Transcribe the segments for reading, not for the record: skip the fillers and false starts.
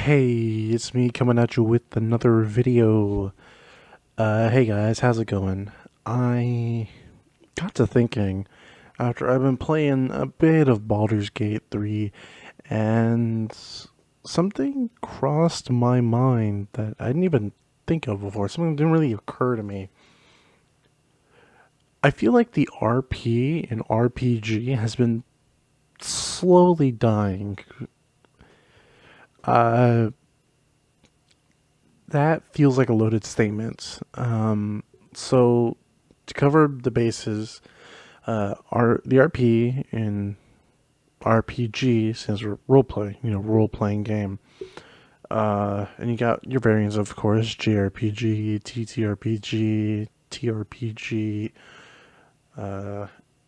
Hey, it's me coming at you with another video. Hey guys, how's it going? I got to thinking after I've been playing a bit of Baldur's Gate 3 and something crossed my mind that I didn't even think of before. Something didn't really occur to me. I feel like the RP and RPG has been slowly dying. Uh, that feels like a loaded statement. So to cover the bases, the RP in RPG stands for role play, role playing game. And you got your variants, of course: JRPG, TTRPG, TRPG, uh,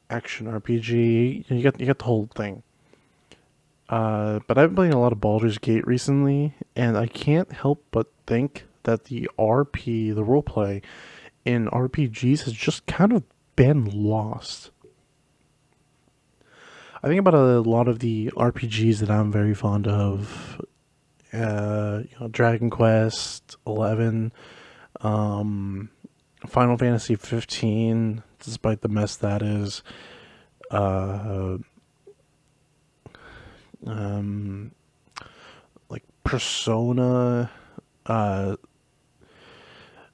action RPG. You got the whole thing. But I've been playing a lot of Baldur's Gate recently, and I can't help but think that the RP, the roleplay in RPGs, has just kind of been lost. I think about a lot of the RPGs that I'm very fond of. Dragon Quest 11, um, Final Fantasy 15, despite the mess that is. Uh, um, like Persona, uh,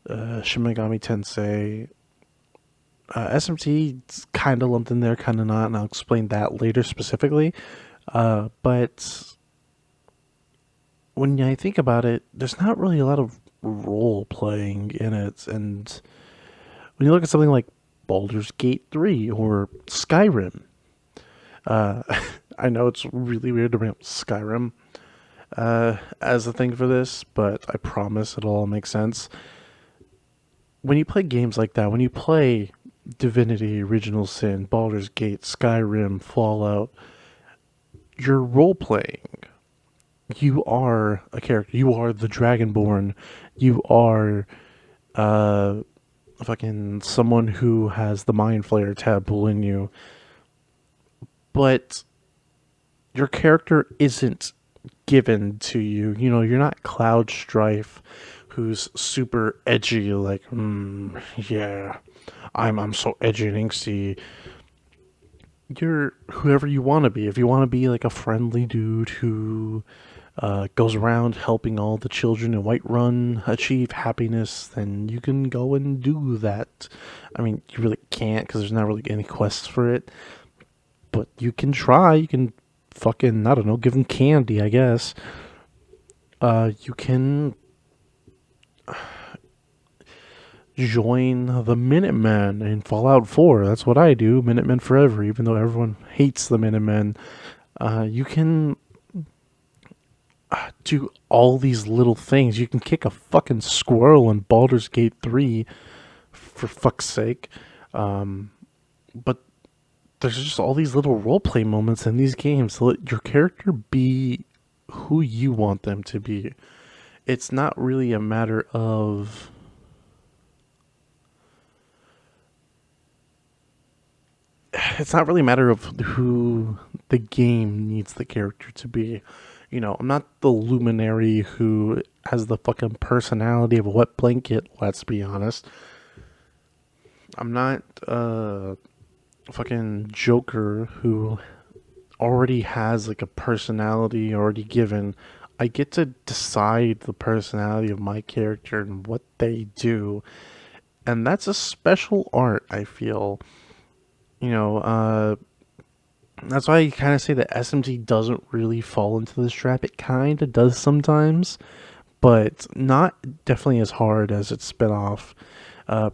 Shin Megami Tensei. SMT kind of lumped in there, kind of not, and I'll explain that later specifically. But when I think about it, there's not really a lot of role playing in it. And when you look at something like Baldur's Gate 3 or Skyrim, uh, I know it's really weird to bring up Skyrim as a thing for this, but I promise it'll all make sense. When you play games like that, when you play Divinity, Original Sin, Baldur's Gate, Skyrim, Fallout, you're role playing. You are a character. You are the Dragonborn. You are uh fucking someone who has the Mind Flayer taboo in you. But your character isn't given to you. You're not Cloud Strife, who's super edgy, like, yeah, I'm so edgy and angsty. You're whoever you want to be. If you want to be like a friendly dude who goes around helping all the children in Whiterun achieve happiness, then you can go and do that. I mean, you really can't because there's not really any quests for it, but you can try. You can fucking, I don't know, give them candy, I guess. You can join the Minutemen in Fallout 4. That's what I do. Minutemen forever, even though everyone hates the Minutemen. You can do all these little things. You can kick a fucking squirrel in Baldur's Gate 3, for fuck's sake. But there's just all these little roleplay moments in these games to let your character be who you want them to be. It's not really a matter of it's not really a matter of who the game needs the character to be. I'm not the luminary who has the fucking personality of a wet blanket, let's be honest. I'm not fucking Joker who already has like a personality already given. I get to decide the personality of my character and what they do. And that's a special art, I feel. You know, that's why I kind of say that SMT doesn't really fall into this trap. It kind of does sometimes, but not definitely as hard as its spinoff.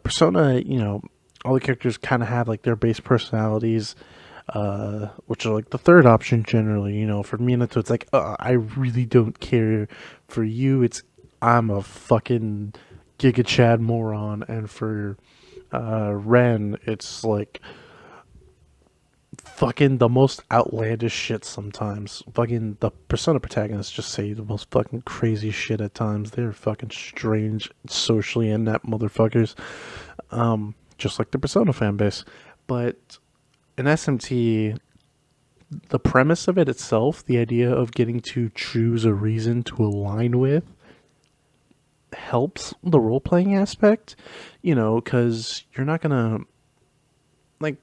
Persona, all the characters kind of have like their base personalities, which are like the third option generally. For Minato, it's like, I really don't care. For you, it's I'm a fucking Giga Chad moron, and for Ren, it's like fucking the most outlandish shit sometimes. Fucking the Persona protagonists just say the most fucking crazy shit at times. They're fucking strange, socially inept motherfuckers. Just like the Persona fan base. But in SMT, the premise of it itself, the idea of getting to choose a reason to align with, helps the role playing aspect, because like,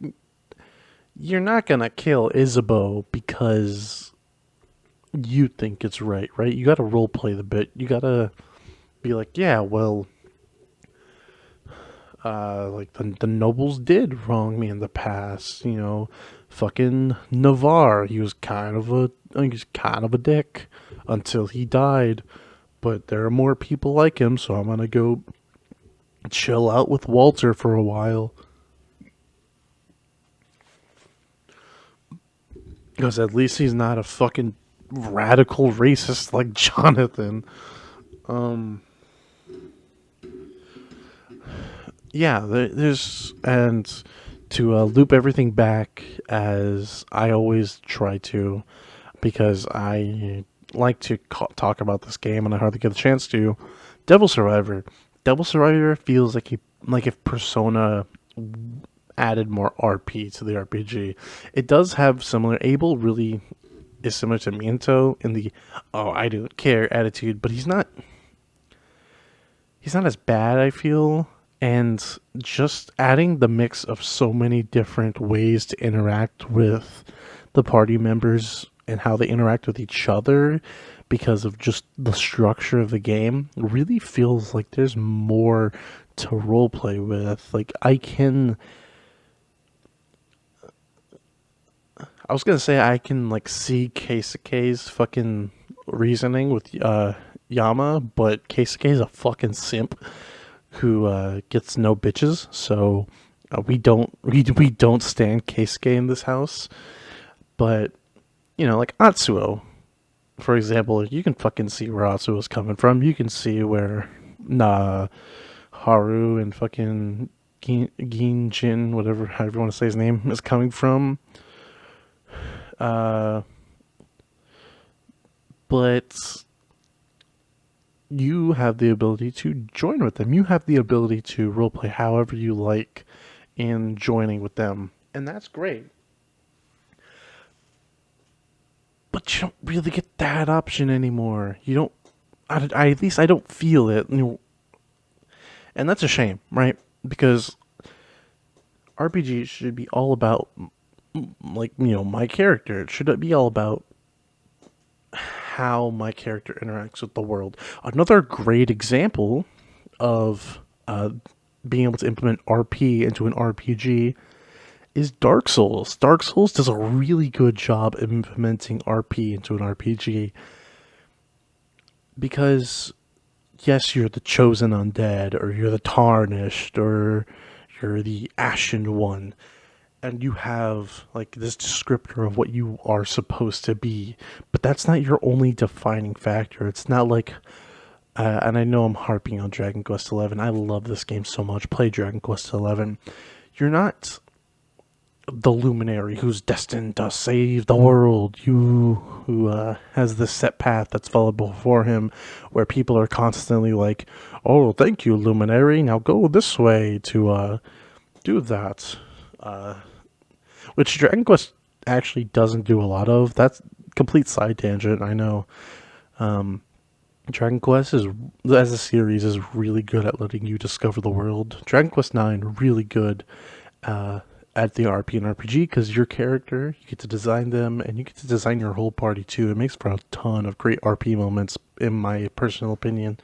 you're not gonna kill Isabeau because you think it's right, right? You gotta role play the bit. You gotta be like, yeah, well, like the nobles did wrong me in the past, fucking Navarre, he was kind of a dick until he died, but there are more people like him, so I'm gonna go chill out with Walter for a while. Because at least he's not a fucking radical racist like Jonathan. Um, yeah, there's and to loop everything back as I always try to, because I like to talk about this game and I hardly get a chance to. Devil Survivor. Devil Survivor feels like if Persona added more RP to the RPG. It does have similar. Abel really is similar to Miento in the "oh, I don't care" attitude, but he's not as bad, I feel. And just adding the mix of so many different ways to interact with the party members and how they interact with each other because of just the structure of the game really feels like there's more to roleplay with. Like, I was gonna say I can like see Keisuke's fucking reasoning with Yama, but Keisuke is a fucking simp who gets no bitches. So we don't stand Keisuke in this house. But like Atsuo, for example, you can fucking see where Atsuo's coming from. You can see where Haru and fucking Ginjin, whatever, however you want to say his name, is coming from. Uh, but you have the ability to join with them. You have the ability to roleplay however you like in joining with them. And that's great. But you don't really get that option anymore. You don't. At least I don't feel it. And that's a shame, right? Because RPGs should be all about, like, my character. It should be all about how my character interacts with the world. Another great example of being able to implement RP into an RPG is Dark Souls. Dark Souls does a really good job implementing RP into an RPG because, yes, you're the chosen undead, or you're the tarnished, or you're the ashen one, and you have like this descriptor of what you are supposed to be, but that's not your only defining factor. It's not like and I know I'm harping on Dragon Quest XI. I love this game so much. Play Dragon Quest XI. You're not the luminary who's destined to save the world. You who has this set path that's followed before him, where people are constantly like, "Oh, thank you, luminary. Now go this way to do that." Which Dragon Quest actually doesn't do a lot of. That's complete side tangent. I know. Dragon Quest is, as a series, is really good at letting you discover the world. Dragon Quest IX really good at the RP and RPG because your character, you get to design them and you get to design your whole party too. It makes for a ton of great RP moments, in my personal opinion.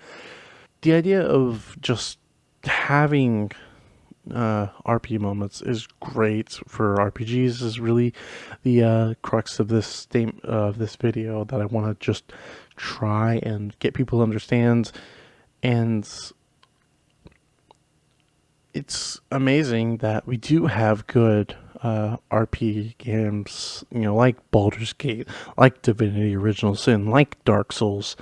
The idea of just having RP moments is great for RPGs. Is really the crux of this video that I want to just try and get people to understand. And it's amazing that we do have good RP games, like Baldur's Gate, like Divinity Original Sin, like Dark Souls.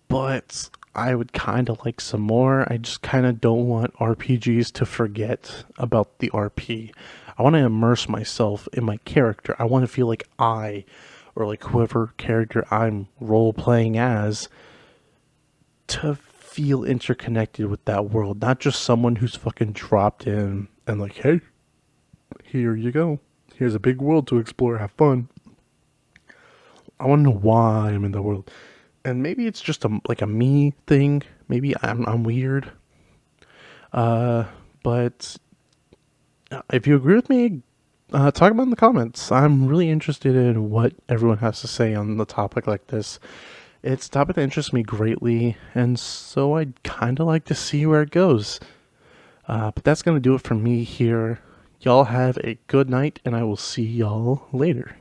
But I would kind of like some more. I just kind of don't want RPGs to forget about the RP. I want to immerse myself in my character. I want to feel like or like whoever character I'm role playing as, to feel interconnected with that world, not just someone who's fucking dropped in and like, hey, here you go. Here's a big world to explore. Have fun. I want to know why I'm in the world, and maybe it's just like a me thing. Maybe I'm weird. Uh, but if you agree with me, talk about it in the comments. I'm really interested in what everyone has to say on the topic like this. It's a topic that interests me greatly, and so I'd kind of like to see where it goes. But that's going to do it for me here. Y'all have a good night, and I will see y'all later.